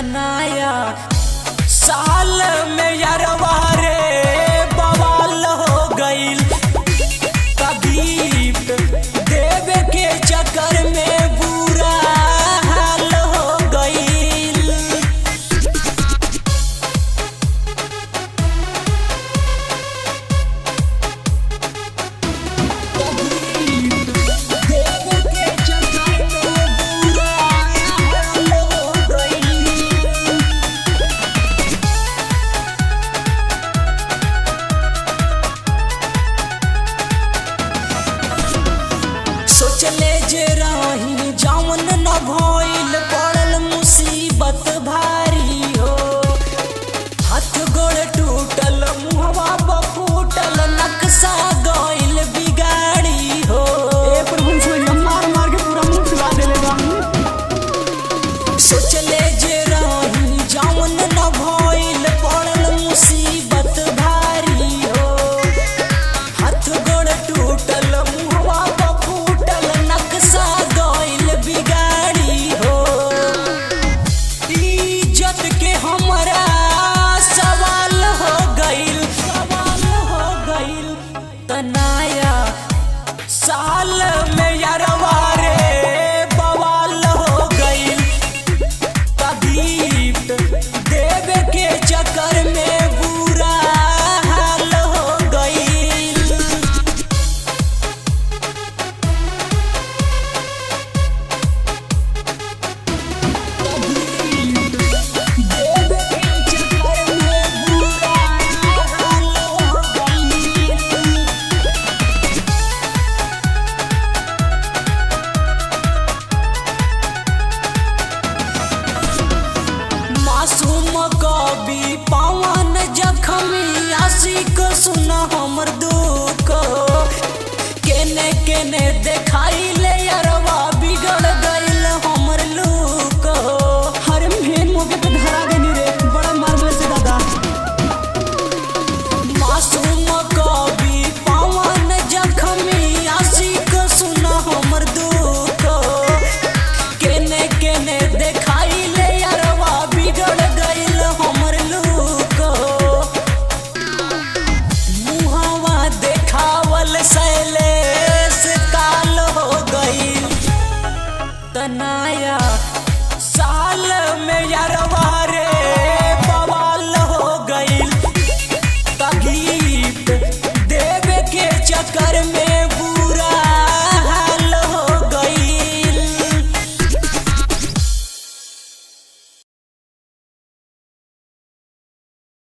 तनाया साल में यारवा रे बवाल हो गईल। कभी देवे के चक्कर में बुरा हाल हो गईल। सोचले जे रही जावन न भइल, पड़ल मुसीबत भारी हो। हाथ गोड़ टूटल, मुहवा बफूटल, नक्शा गइल बिगाड़ी हो। मार मार के पूरा मुंह फुला देले बा। सोचले जे रही जावन न भइल, पड़ल मुसीबत भारी हो। हाथ गोड़ टूटल, मुहवा बफूटल, नक्शा गइल बिगाड़ी हो। इज्जत के हमरा सवाल हो गइल, सवाल हो गइल। तनाया साल में यारवा रे बवाल हो गइल। कभी देवे के चक्कर में बुरा हाल हो गइल। मासूम कवि पवन जखमी आशिक सुन हमर दुख। केने केने देखाई ले यारवा